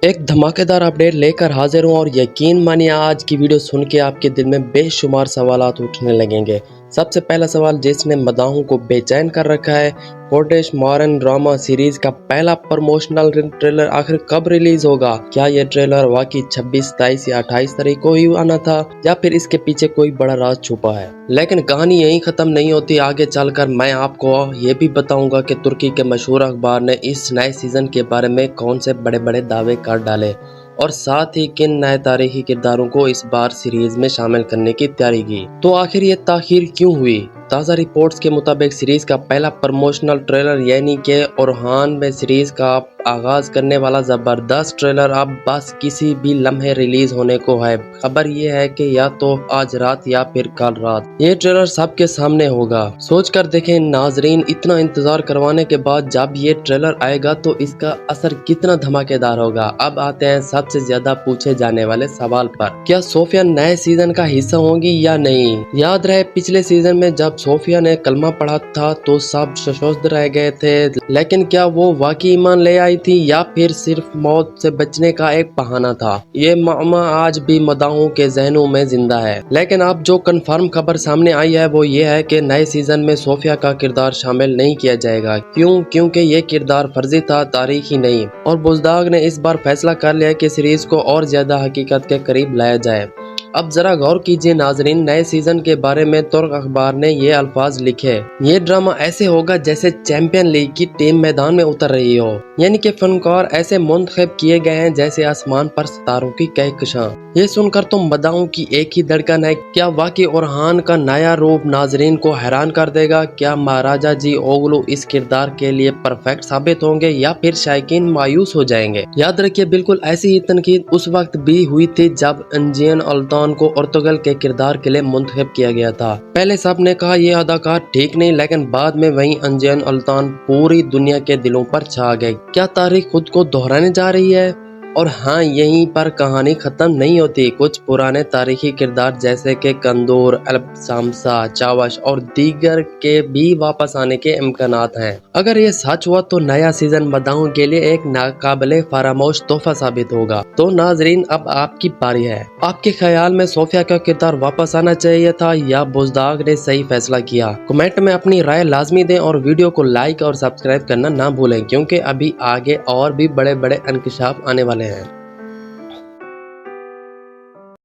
एक धमाकेदार अपडेट लेकर हाजिर हूँ और यकीन मानिए आज की वीडियो सुन के आपके दिल में बेशुमार सवालात उठने लगेंगे। सबसे पहला सवाल जिसने मदाहों को बेचैन कर रखा है, कोर्टेश मॉडर्न ड्रामा सीरीज का पहला प्रमोशनल ट्रेलर आखिर कब रिलीज होगा? क्या ये ट्रेलर वाकई 26, 27 या 28 तारीख को ही आना था या फिर इसके पीछे कोई बड़ा राज छुपा है? लेकिन कहानी यहीं खत्म नहीं होती। आगे चलकर मैं आपको ये भी बताऊंगा कि तुर्की के मशहूर अखबार ने इस नए सीजन के बारे में कौन से बड़े बड़े दावे कर डाले और साथ ही किन नए तारीखी किरदारों को इस बार सीरीज में शामिल करने की तैयारी की। तो आखिर ये ताखीर क्यों हुई? ताज़ा रिपोर्ट्स के मुताबिक सीरीज का पहला प्रमोशनल ट्रेलर यानी कि ओरहान में सीरीज का आगाज करने वाला जबरदस्त ट्रेलर अब बस किसी भी लम्हे रिलीज होने को है। खबर ये है कि या तो आज रात या फिर कल रात ये ट्रेलर सबके सामने होगा। सोच कर देखें नाजरीन, इतना इंतजार करवाने के बाद जब ये ट्रेलर आएगा तो इसका असर कितना धमाकेदार होगा। अब आते हैं सबसे ज्यादा पूछे जाने वाले सवाल पर, क्या सोफिया नए सीजन का हिस्सा होंगी या नहीं? याद रहे पिछले सीजन में जब सोफिया ने कलमा पढ़ा था तो सब सशोध रह गए थे, लेकिन क्या वो वाकई ईमान ले आई थी या फिर सिर्फ मौत से बचने का एक बहाना था? ये मामला आज भी मदाहों के जहनों में जिंदा है। लेकिन अब जो कंफर्म खबर सामने आई है वो ये है कि नए सीजन में सोफिया का किरदार शामिल नहीं किया जाएगा। क्योंकि ये किरदार फर्जी था, तारीखी नहीं। और बुज़दाग ने इस बार फैसला कर लिया कि सीरीज को और ज्यादा हकीकत के करीब लाया जाए। अब जरा गौर कीजिए नाजरीन, नए सीजन के बारे में तुर्क अखबार ने ये अल्फाज लिखे, ये ड्रामा ऐसे होगा जैसे चैंपियन लीग की टीम मैदान में उतर रही हो, यानी कि फनकार ऐसे मुंतखब किए गए हैं जैसे आसमान पर सितारों की कहकशां। ये सुनकर तो मदाहों की एक ही धड़कन है, क्या वाकई ओरहान का नया रूप नाजरीन को हैरान कर देगा? क्या महाराजा जी ओगलू इस किरदार के लिए परफेक्ट साबित होंगे या फिर शायकीन मायूस हो जाएंगे? याद रखिए बिल्कुल ऐसी ही तनकीद उस वक्त भी हुई थी जब अंजियन अल्तान को अर्तुगल के किरदार के लिए मुंतखब किया गया था। पहले सब ने कहा ये अदाकार ठीक नहीं, लेकिन बाद में वही अंजियन अल्तान पूरी दुनिया के दिलों पर छा गए। क्या तारीख खुद को दोहराने जा रही है? और हाँ, यहीं पर कहानी खत्म नहीं होती। कुछ पुराने तारीखी किरदार जैसे कि कंदूर, अल्पसामसा, चावश और दीगर के भी वापस आने के इम्कानात हैं। अगर ये सच हुआ तो नया सीजन मदाहों के लिए एक नाकाबिले फरामोश तोहफा साबित होगा। तो नाजरीन अब आपकी बारी है, आपके ख्याल में सोफिया का किरदार वापस आना चाहिए था या बुज़दाग ने सही फैसला किया? कमेंट में अपनी राय लाजमी दें और वीडियो को लाइक और सब्सक्राइब करना ना भूलें, क्योंकि अभी आगे और भी बड़े बड़े इंकशाफ आने वाले हैं।